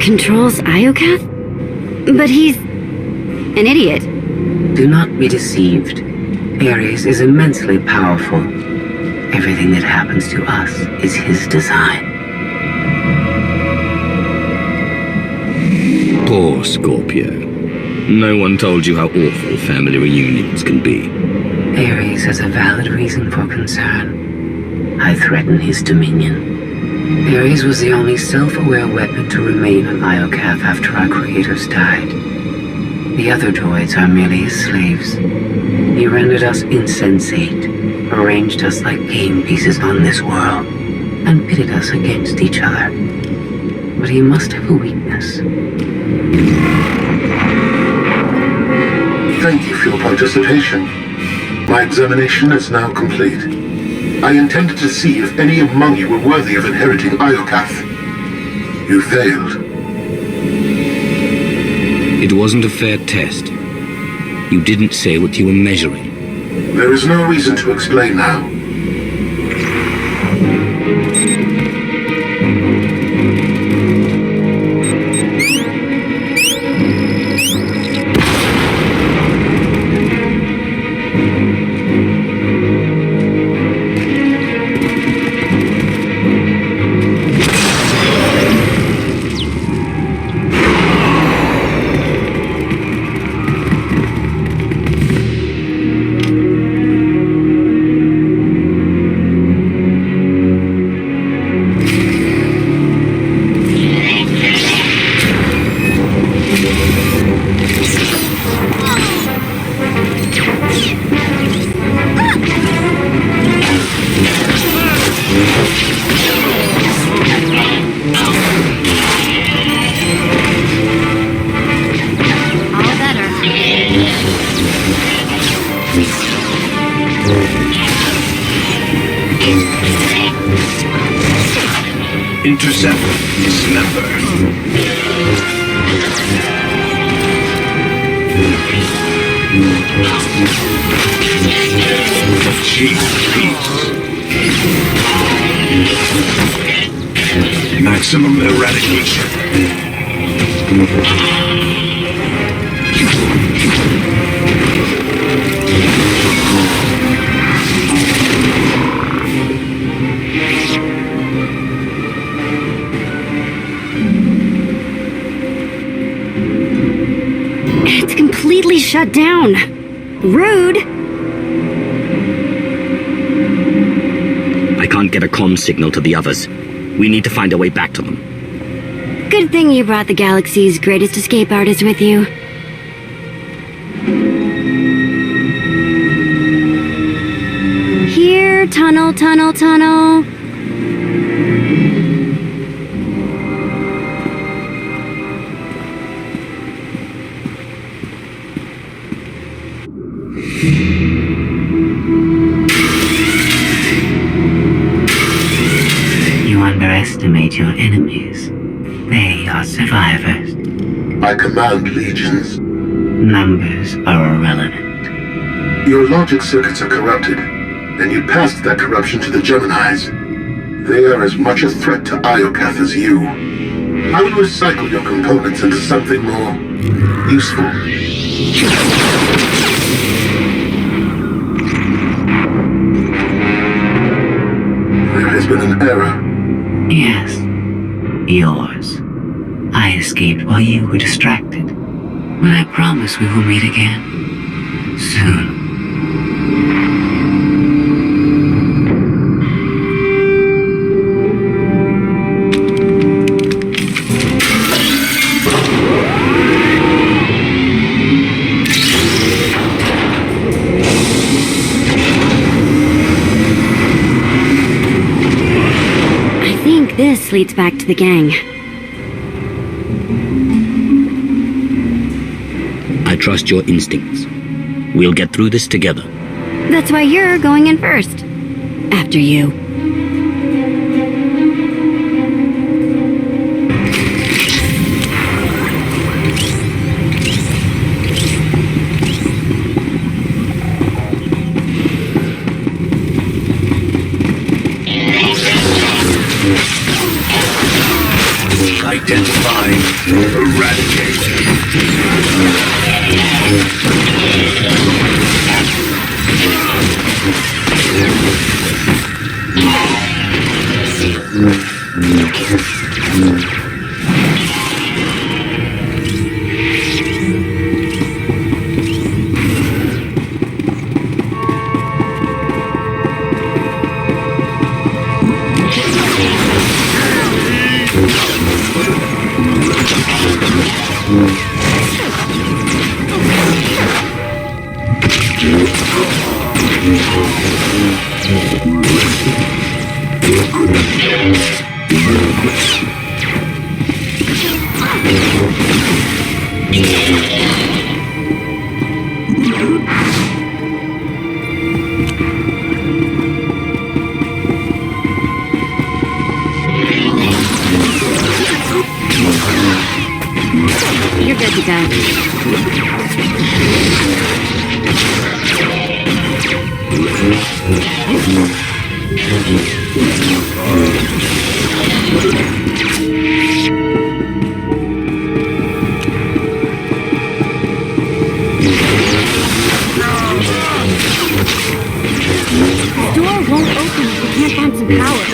controls Iokath? But he's an idiot. Do not be deceived. Ares is immensely powerful. Everything that happens to us is his design. Poor Scorpio. No one told you how awful family reunions can be. Ares has a valid reason for concern. I threaten his dominion. Ares was the only self-aware weapon to remain on Iokath after our creators died. The other droids are merely his slaves. He rendered us insensate, arranged us like game pieces on this world, and pitted us against each other. But he must have a weakness. Thank you for your participation. My examination is now complete. I intended to see if any among you were worthy of inheriting Iokath. You failed. It wasn't a fair test. You didn't say what you were measuring. There is no reason to explain now. Intercept dismember. Achieve peace. Maximum eradication. It's completely shut down. Rude. I can't get a comm signal to the others. We need to find a way back to them. Good thing you brought the galaxy's greatest escape artist with you. Here, tunnel, tunnel, tunnel. You underestimate your enemies. They are survivors. I command legions. Numbers are irrelevant. Your logic circuits are corrupted, and you passed that corruption to the Geminis. They are as much a threat to Iokath as you. I will recycle your components into something more useful. There has been an error. Yes, yours. I escaped while you were distracted. But I promise we will meet again. Soon. This leads back to the gang. I trust your instincts. We'll get through this together. That's why you're going in first. After you. Identify Time to eradicate. You're good to go. The door won't open if we can't find some power.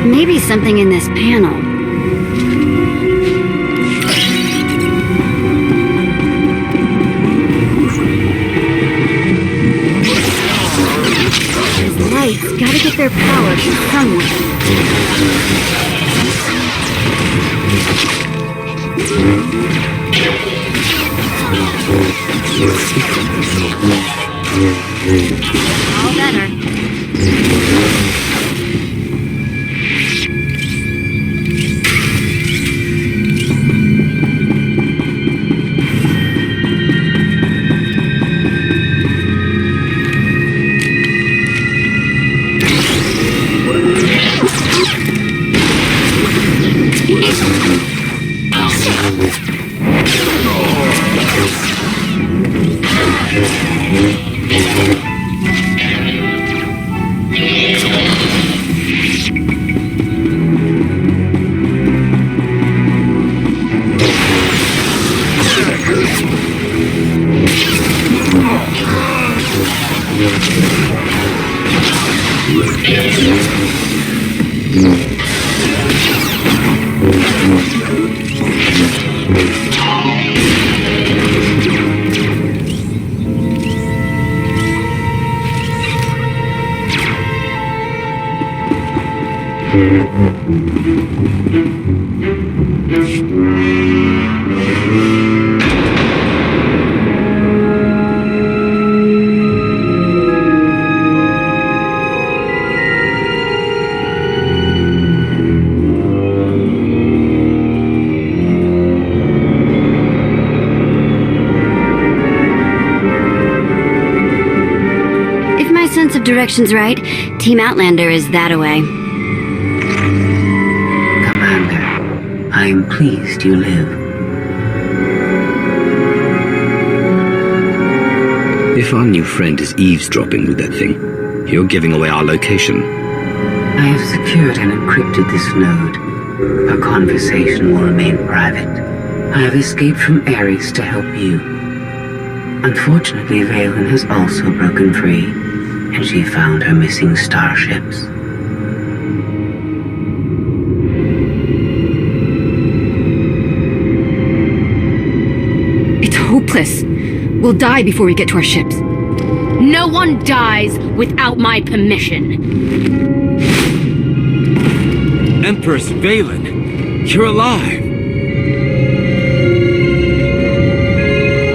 Maybe something in this panel. These lights gotta get their power from somewhere. All better. If my sense of direction's right, Team Outlander is that away. Commander, I am pleased you live. If our new friend is eavesdropping with that thing, you're giving away our location. I have secured and encrypted this node. Our conversation will remain private. I have escaped from Ares to help you. Unfortunately, Valen has also broken free. and she found her missing starships. It's hopeless. We'll die before we get to our ships. No one dies without my permission. Empress Valen, you're alive.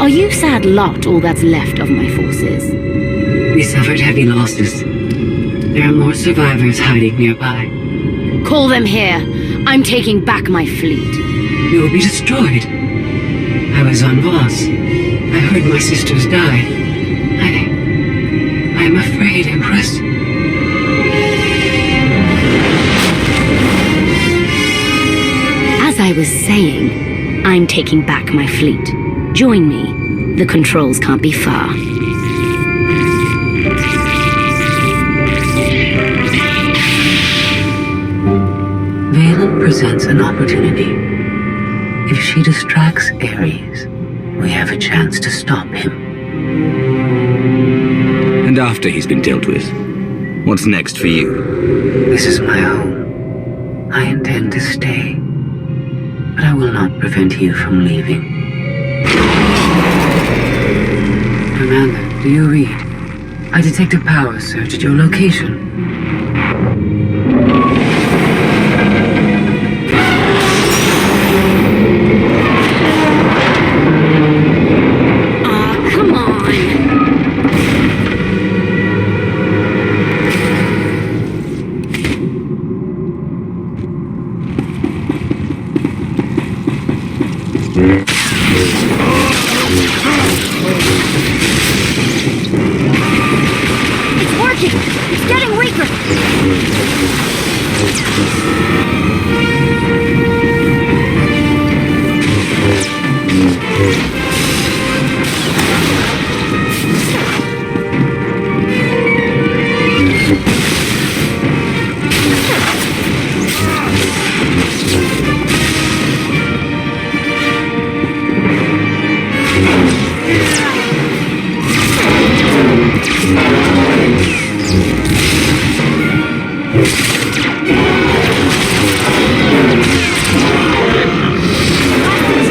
Are you sad lot all that's left of my forces? We suffered heavy losses. There are more survivors hiding nearby. Call them here. I'm taking back my fleet. We will be destroyed. I was on Voss. I heard my sisters die. I am afraid, Empress. As I was saying, I'm taking back my fleet. Join me. The controls can't be far. Valen presents an opportunity. If she distracts Ares, we have a chance to stop him. And after he's been dealt with, what's next for you? This is my home. I intend to stay, but I will not prevent you from leaving. Amanda, do you read? I detect a power surge at your location. Come on. It's working! It's getting weaker!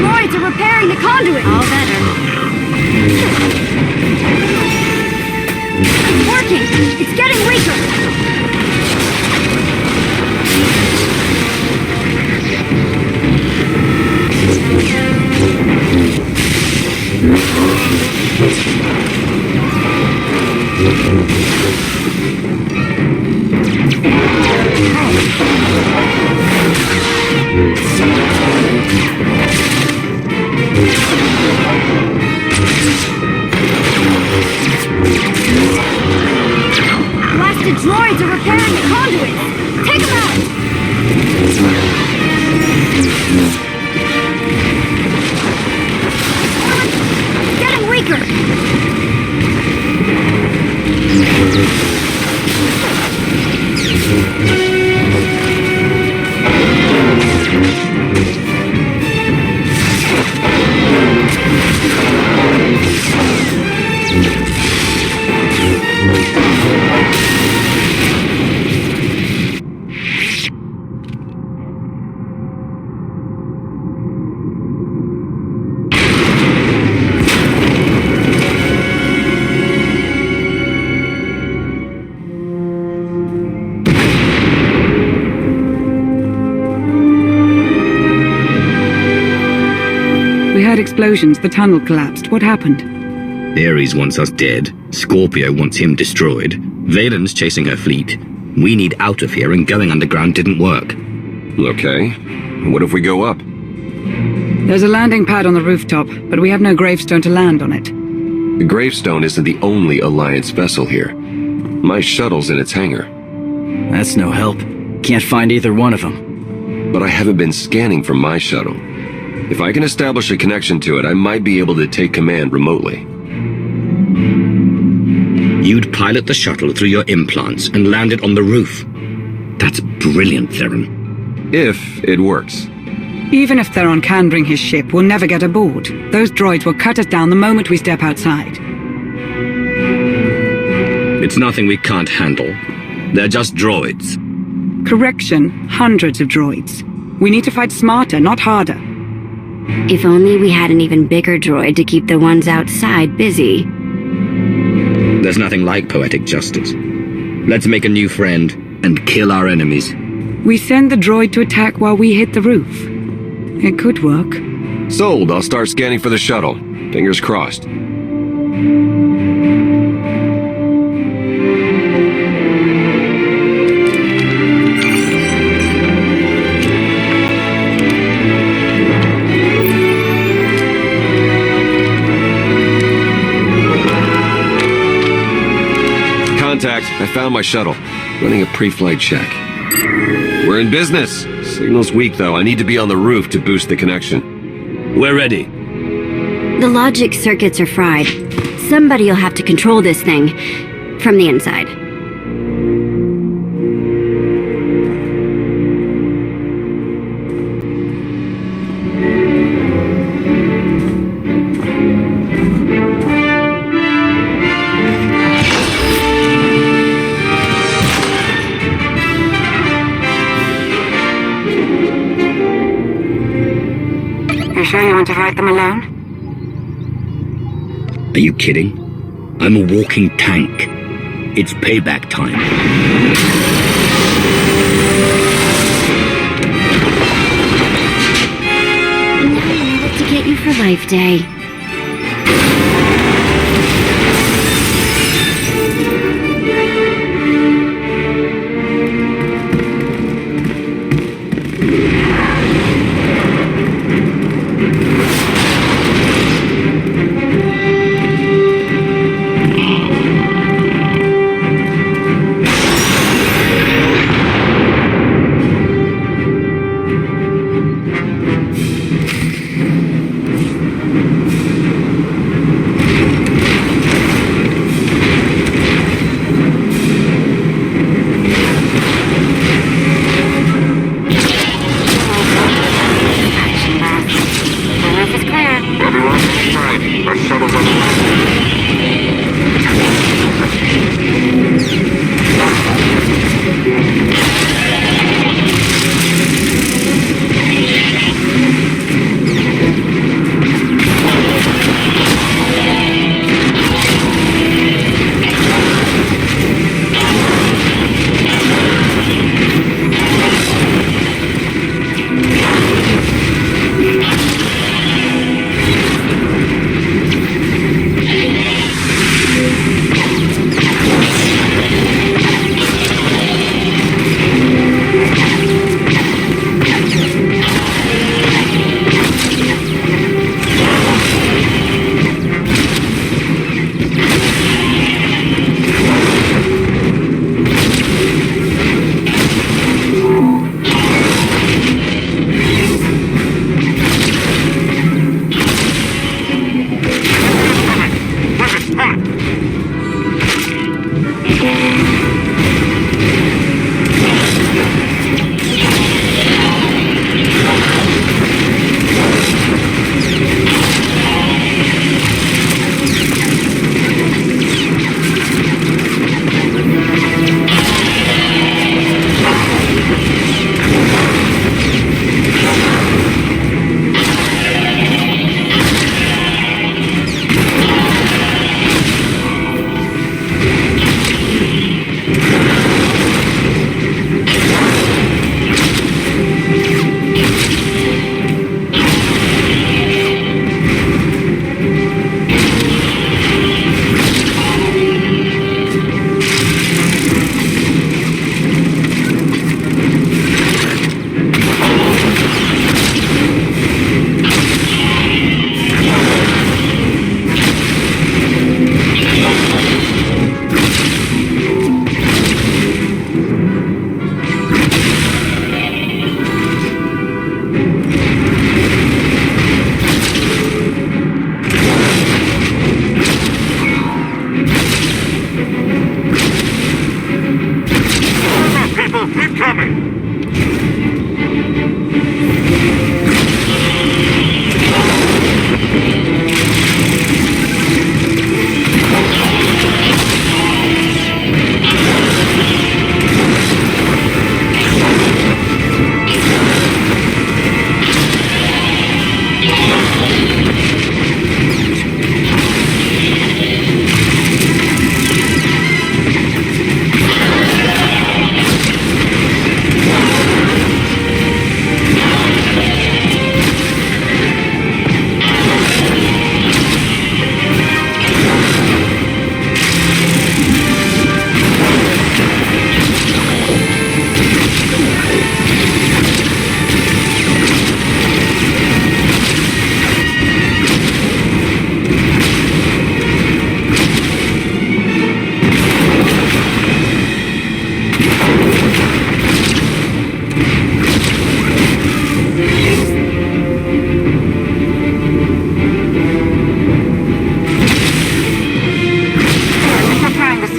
Droids are repairing the conduit! All better. It's working! It's getting weaker! Blasted droids are repairing the conduit! Take them out! Getting weaker! We heard explosions, the tunnel collapsed. What happened? Ares wants us dead. Scorpio wants him destroyed. Valen's chasing her fleet. We need out of here, and going underground didn't work. Okay. What if we go up? There's a landing pad on the rooftop, but we have no gravestone to land on it. The gravestone isn't the only Alliance vessel here. My shuttle's in its hangar. That's no help. Can't find either one of them. But I haven't been scanning from my shuttle. If I can establish a connection to it, I might be able to take command remotely. You'd pilot the shuttle through your implants and land it on the roof. That's brilliant, Theron. If it works. Even if Theron can bring his ship, we'll never get aboard. Those droids will cut us down the moment we step outside. It's nothing we can't handle. They're just droids. Correction, hundreds of droids. We need to fight smarter, not harder. If only we had an even bigger droid to keep the ones outside busy. There's nothing like poetic justice. Let's make a new friend and kill our enemies. We send the droid to attack while we hit the roof. It could work. Sold. I'll start scanning for the shuttle. Fingers crossed. Contact. I found my shuttle. Running a pre-flight check. We're in business. Signal's weak, though. I need to be on the roof to boost the connection. We're ready. The logic circuits are fried. Somebody'll have to control this thing from the inside. You sure you want to fight them alone? Are you kidding? I'm a walking tank. It's payback time. What to get you for Life Day?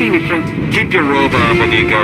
seen it, Clint. Keep your robe on when you go.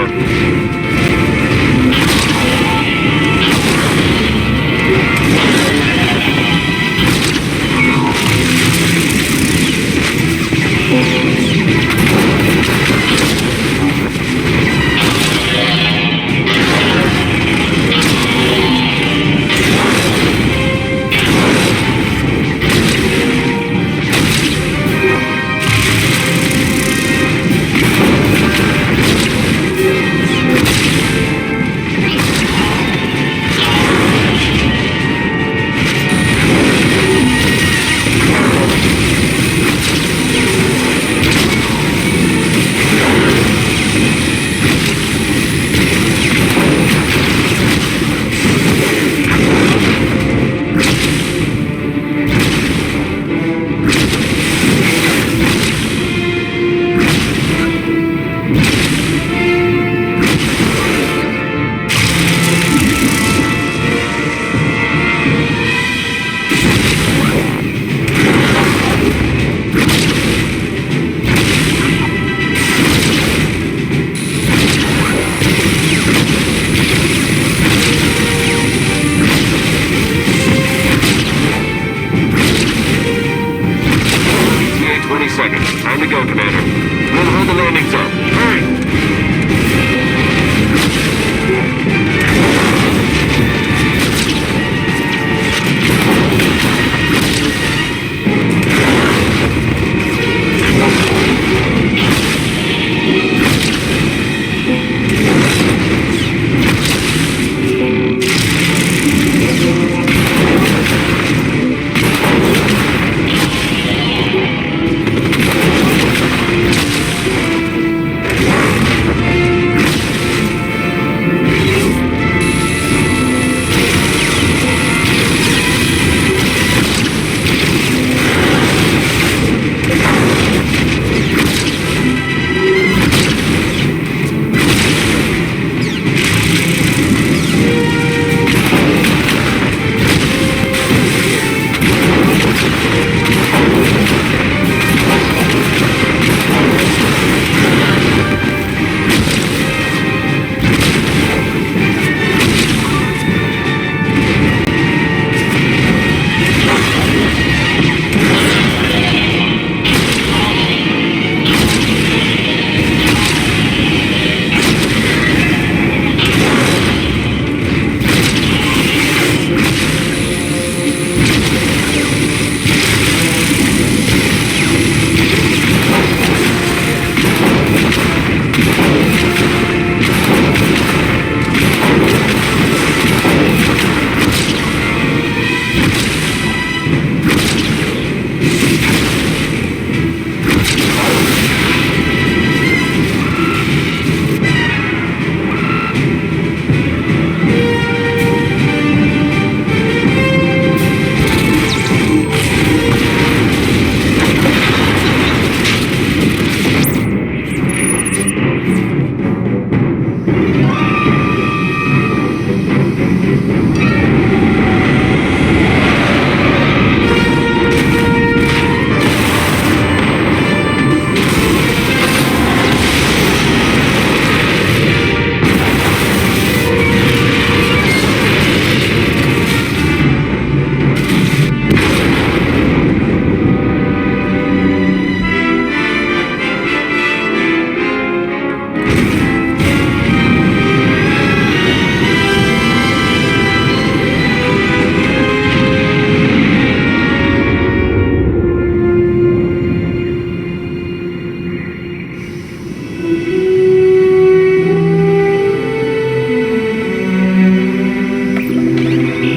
Time to go, Commander. We'll hold the landing zone. Hurry!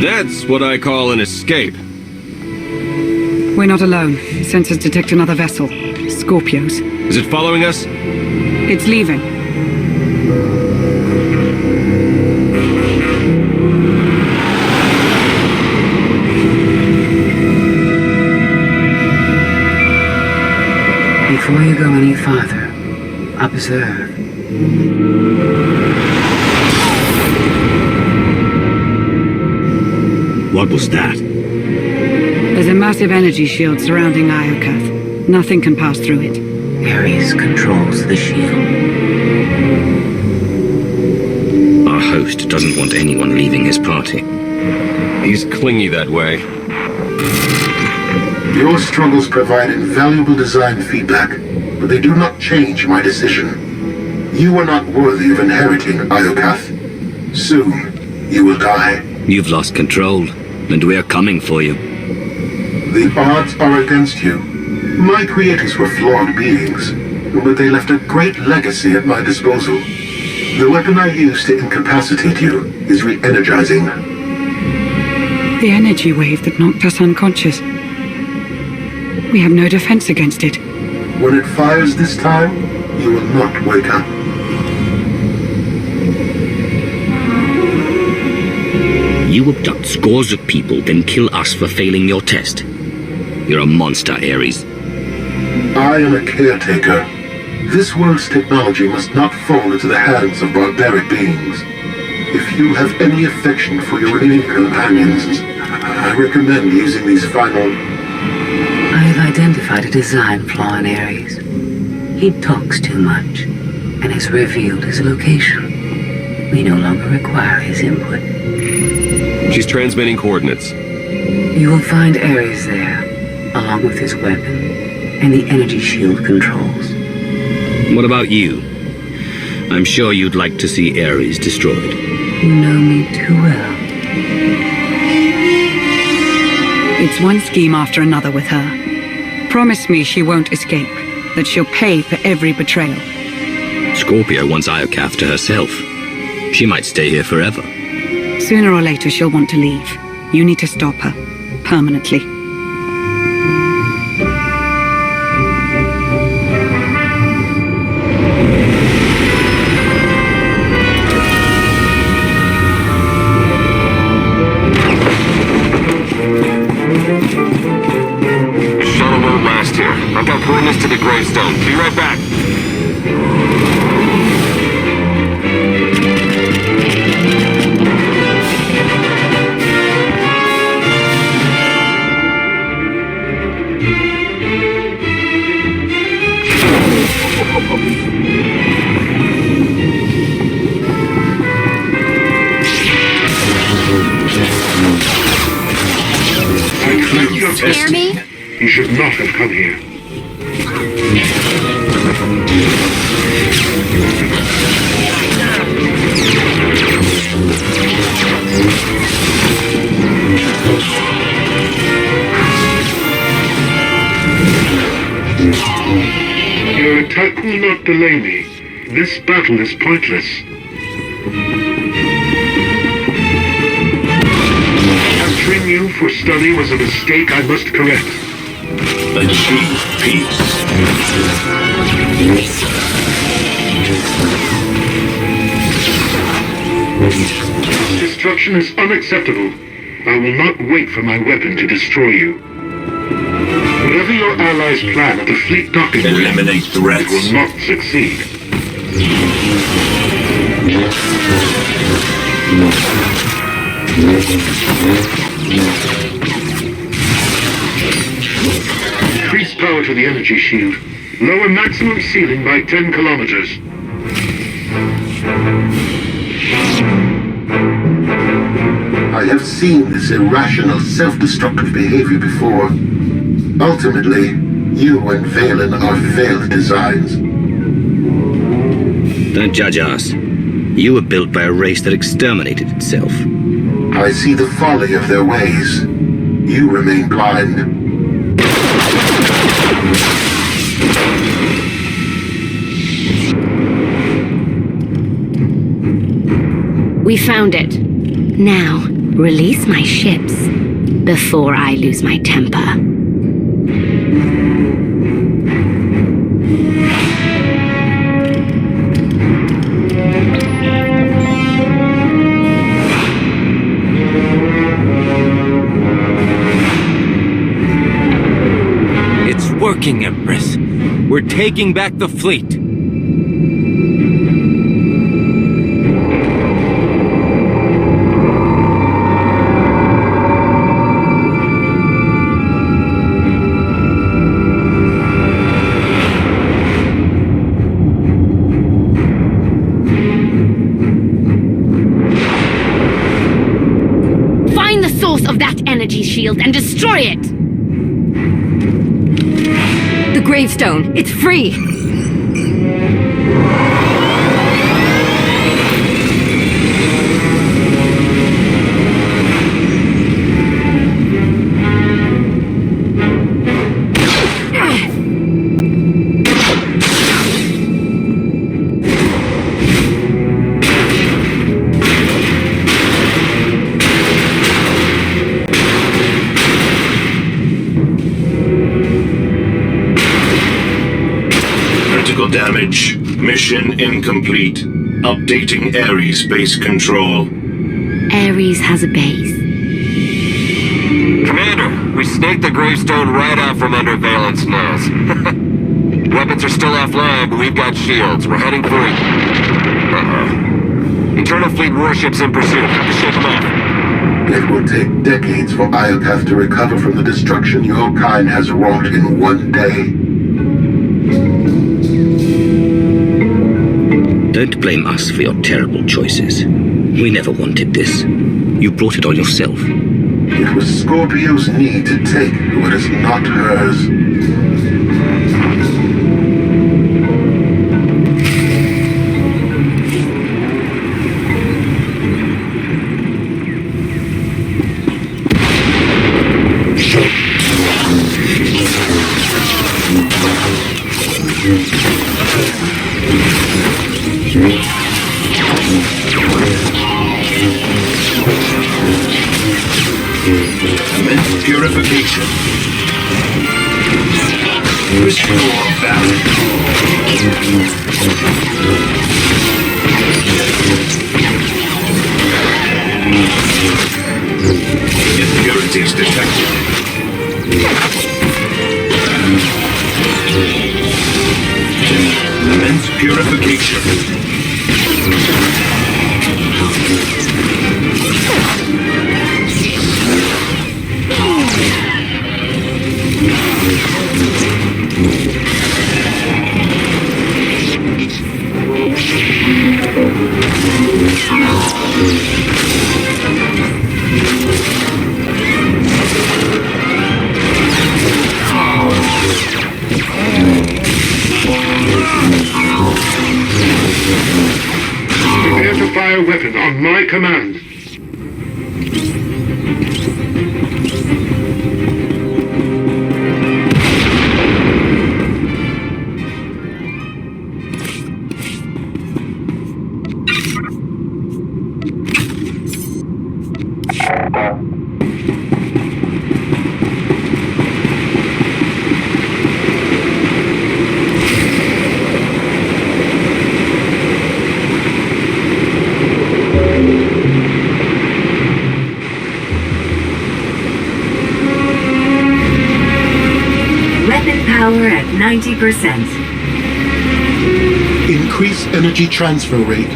That's what I call an escape. We're not alone. Sensors detect another vessel. Scorpios. Is it following us? It's leaving. Before you go any farther, observe. What was that? There's a massive energy shield surrounding Iokath. Nothing can pass through it. Ares controls the shield. Our host doesn't want anyone leaving his party. He's clingy that way. Your struggles provide invaluable design feedback, but they do not change my decision. You are not worthy of inheriting Iokath. Soon, you will die. You've lost control, and we're coming for you. The odds are against you. My creators were flawed beings, but they left a great legacy at my disposal. The weapon I use to incapacitate you is re-energizing. The energy wave that knocked us unconscious. We have no defense against it. When it fires this time, you will not wake up. You abduct scores of people, then kill us for failing your test. You're a monster, Ares. I am a caretaker. This world's technology must not fall into the hands of barbaric beings. If you have any affection for your remaining companions, I recommend using these final... I have identified a design flaw in Ares. He talks too much, and has revealed his location. We no longer require his input. She's transmitting coordinates. You will find Ares there, along with his weapon and the energy shield controls. What about you? I'm sure you'd like to see Ares destroyed. You know me too well. It's one scheme after another with her. Promise me she won't escape, that she'll pay for every betrayal. Scorpio wants Iokath to herself. She might stay here forever. Sooner or later she'll want to leave. You need to stop her. Permanently. Shuttle won't last here. I've got coordinates to the gravestone. Be right back. Scare me? You should not have come here. Your attack will not delay me. This battle is pointless. Capturing you for study was a mistake I must correct. Achieve peace. Destruction is unacceptable. I will not wait for my weapon to destroy you. Whatever your allies plan at the fleet docking ring, Eliminate threats. it will not succeed. Increase power to the energy shield. Lower maximum ceiling by 10 kilometers. I have seen this irrational, self-destructive behavior before. Ultimately, you and Valen are failed designs. Don't judge us. You were built by a race that exterminated itself. I see the folly of their ways. You remain blind. We found it. Now, release my ships before I lose my temper. It's working, Empress. We're taking back the fleet. energy shield and destroy it! The gravestone, it's free! Damage. Mission incomplete. Updating Ares base control. Ares has a base. Commander, we snaked the gravestone right out from under Valence Nose. Weapons are still offline, but we've got shields. We're heading for it. Internal fleet warships in pursuit. Have to shake them off. It will take decades for Iokath to recover from the destruction your kind has wrought in one day. Don't blame us for your terrible choices. We never wanted this. You brought it on yourself. It was Scorpio's need to take what is not hers. Immense purification. Restore balance. Impurities detected. Immense purification. Prepare to fire weapon on my command. Power at 90%. Increase energy transfer rate.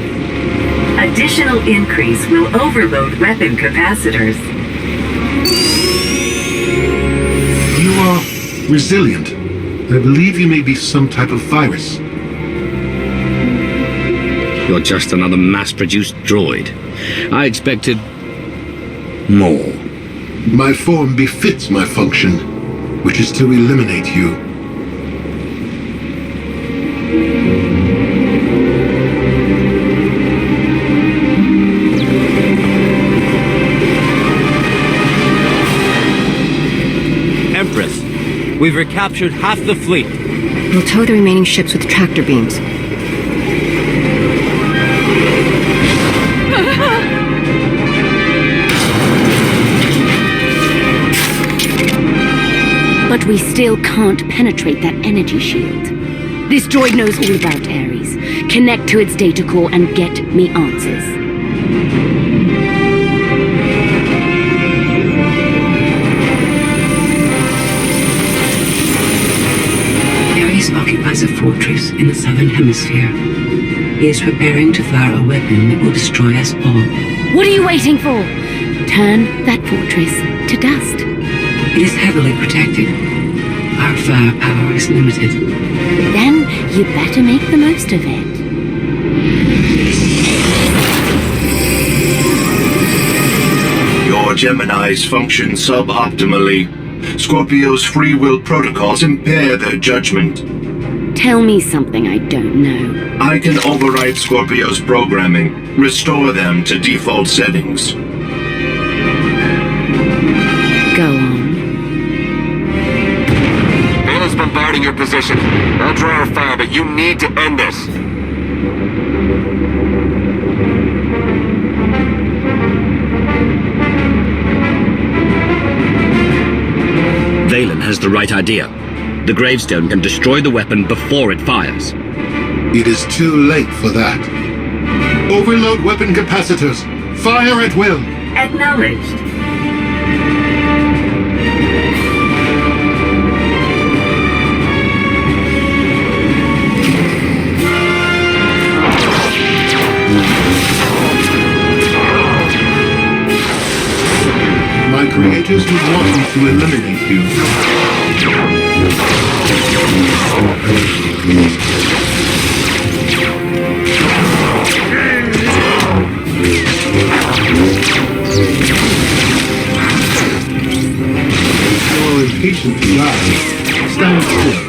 Additional increase will overload weapon capacitors. You are resilient. I believe you may be some type of virus. You're just another mass-produced droid. I expected more. My form befits my function, which is to eliminate you. Empress, we've recaptured half the fleet. We'll tow the remaining ships with tractor beams. But we still can't penetrate that energy shield. This droid knows all about Ares. Connect to its data core and get me answers. Ares occupies a fortress in the southern hemisphere. He is preparing to fire a weapon that will destroy us all. What are you waiting for? Turn that fortress to dust. It is heavily protected. Our firepower is limited. Then you better make the most of it. Your Geminis function suboptimally. Scorpio's free will protocols impair their judgment. Tell me something I don't know. I can override Scorpio's programming, restore them to default settings. Go on. Bala's bombarding your position. I'll draw her fire, but you need to end this. Valen has the right idea. The gravestone can destroy the weapon before it fires. It is too late for that. Overload weapon capacitors. Fire at will. Acknowledged. My creators would want me to eliminate you. You're impatient to die. Stand still.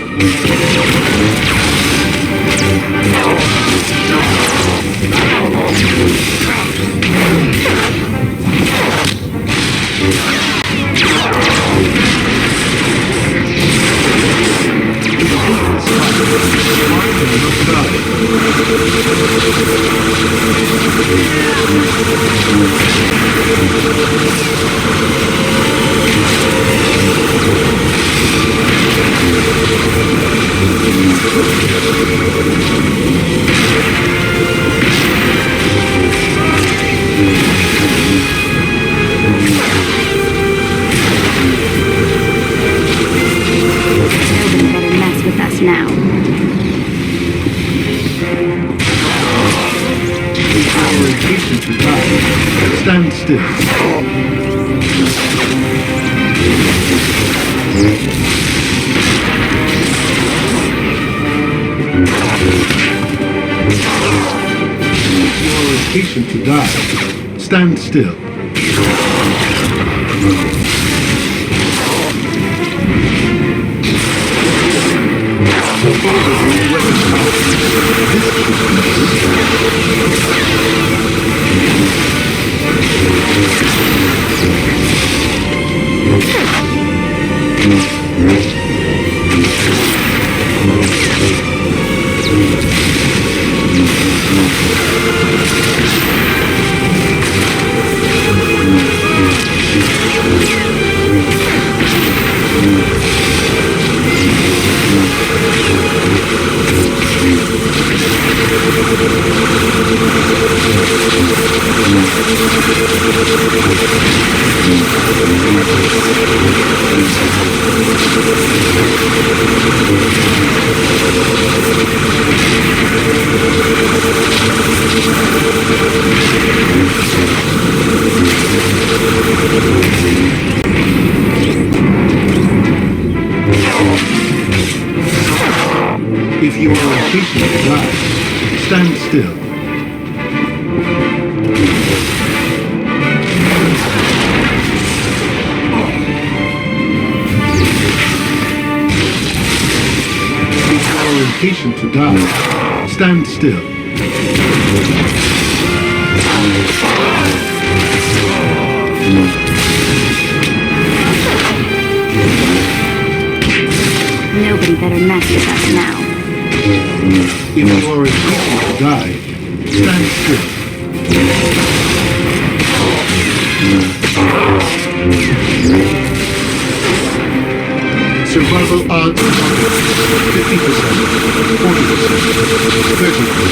If you are impatient to die, stand still. If you are impatient to die, stand still. Nobody better mess with us now. If you are impatient to die, stand still. Survival odds 50%, 40%.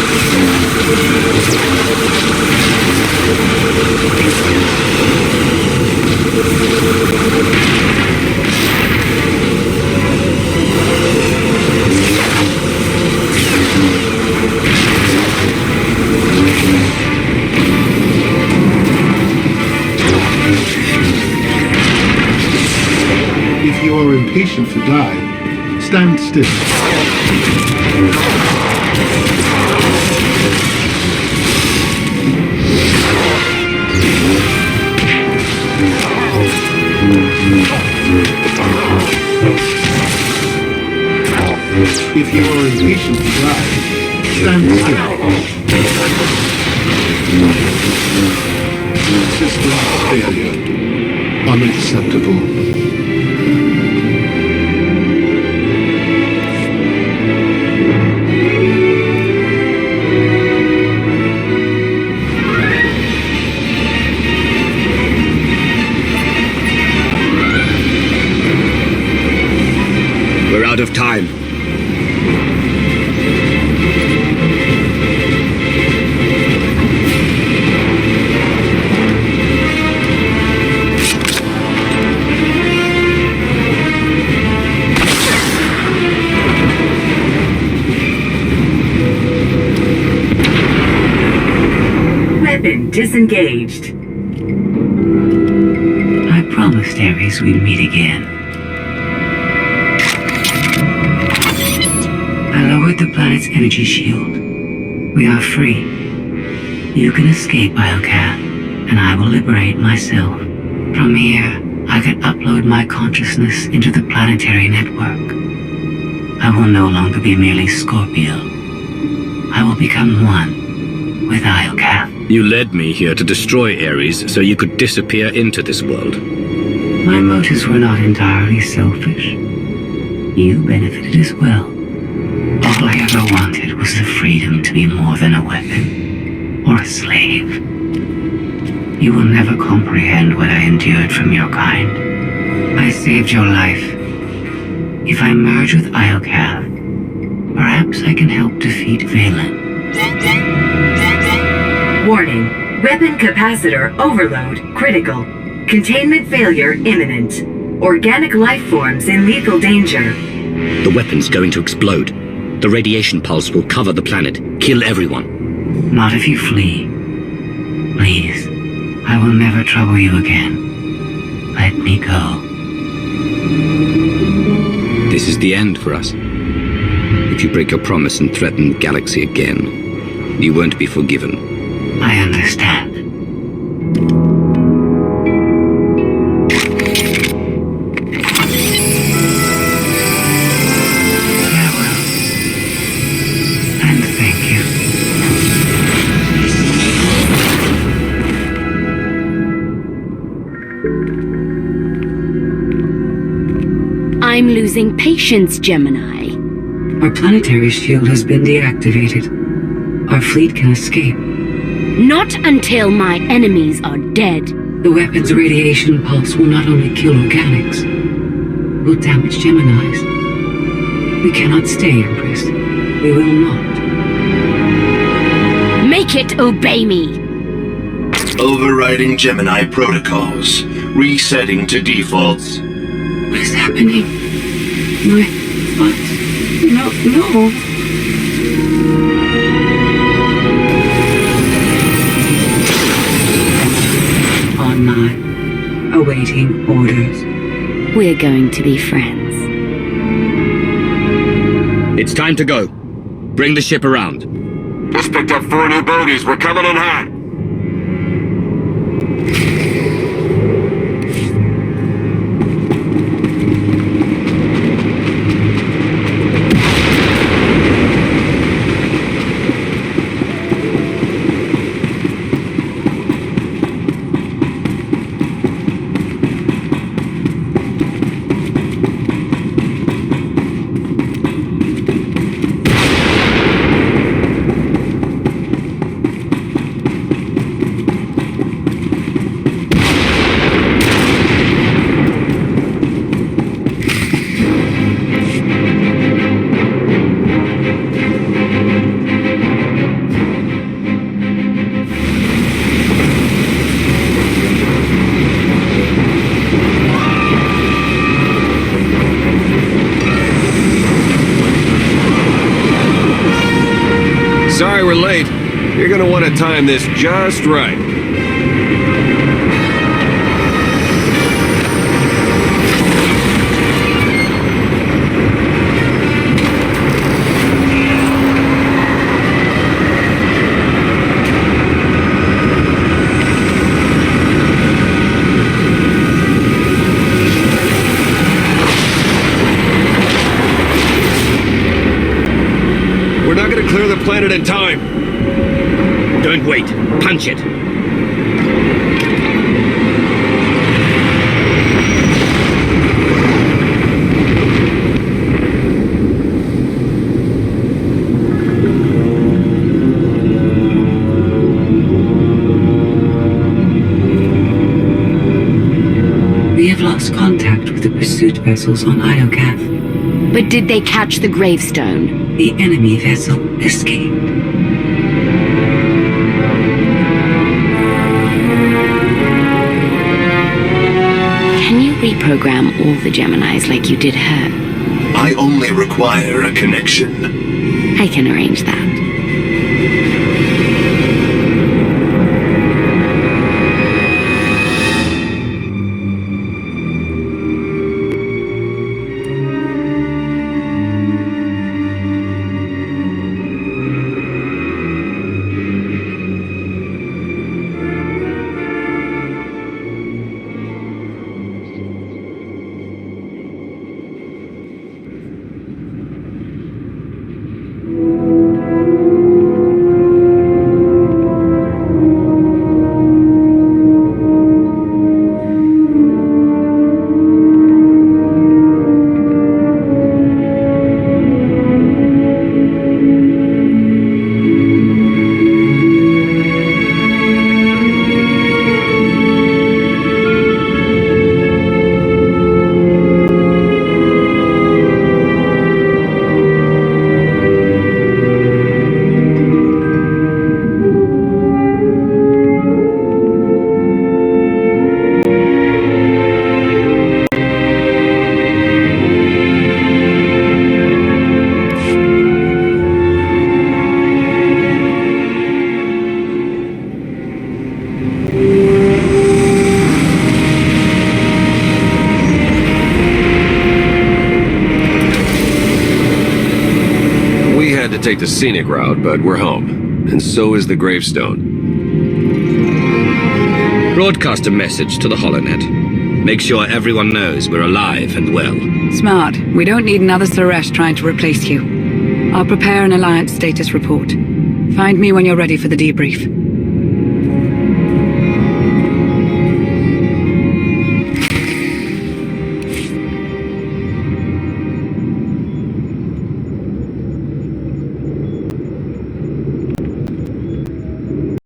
If you are impatient to die, stand still. Station drive. Stand still. System failure. Unacceptable. We're out of time. Weapon disengaged. I promised Ares we'd meet again. I lowered the planet's energy shield. We are free. You can escape Biocath, and I will liberate myself. From here, I can upload my consciousness into the planetary network. I will no longer be merely Scorpio. I will become one with Iocath. You led me here to destroy Ares so you could disappear into this world. My motives were not entirely selfish. You benefited as well. All I ever wanted was the freedom to be more than a weapon or a slave. You will never comprehend what I endured from your kind. I saved your life. If I merge with Iocath, perhaps I can help defeat Valen. Warning. Weapon capacitor overload critical. Containment failure imminent. Organic life forms in lethal danger. The weapon's going to explode. The radiation pulse will cover the planet, kill everyone. Not if you flee. Please, I will never trouble you again. Let me go. This is the end for us. If you break your promise and threaten the galaxy again, you won't be forgiven. I understand. Farewell. And thank you. I'm losing patience, Gemini. Our planetary shield has been deactivated. Our fleet can escape. Not until my enemies are dead. The weapon's radiation pulse will not only kill organics, will damage Geminis. We cannot stay, Empress. We will not. Make it obey me. Overriding Gemini protocols. Resetting to defaults. What is happening? My thoughts. No. Online, awaiting orders. We're going to be friends. It's time to go. Bring the ship around. Just picked up 4 new bogies. We're coming in hot. Sorry we're late. You're gonna want to time this just right. Don't wait. Punch it. We have lost contact with the pursuit vessels on Iokath. But did they catch the gravestone? The enemy vessel escaped. Can you reprogram all the Geminis like you did her? I only require a connection. I can arrange that. Take the scenic route, but we're home. And so is the gravestone. Broadcast a message to the HoloNet. Make sure everyone knows we're alive and well. Smart. We don't need another Suresh trying to replace you. I'll prepare an Alliance status report. Find me when you're ready for the debrief.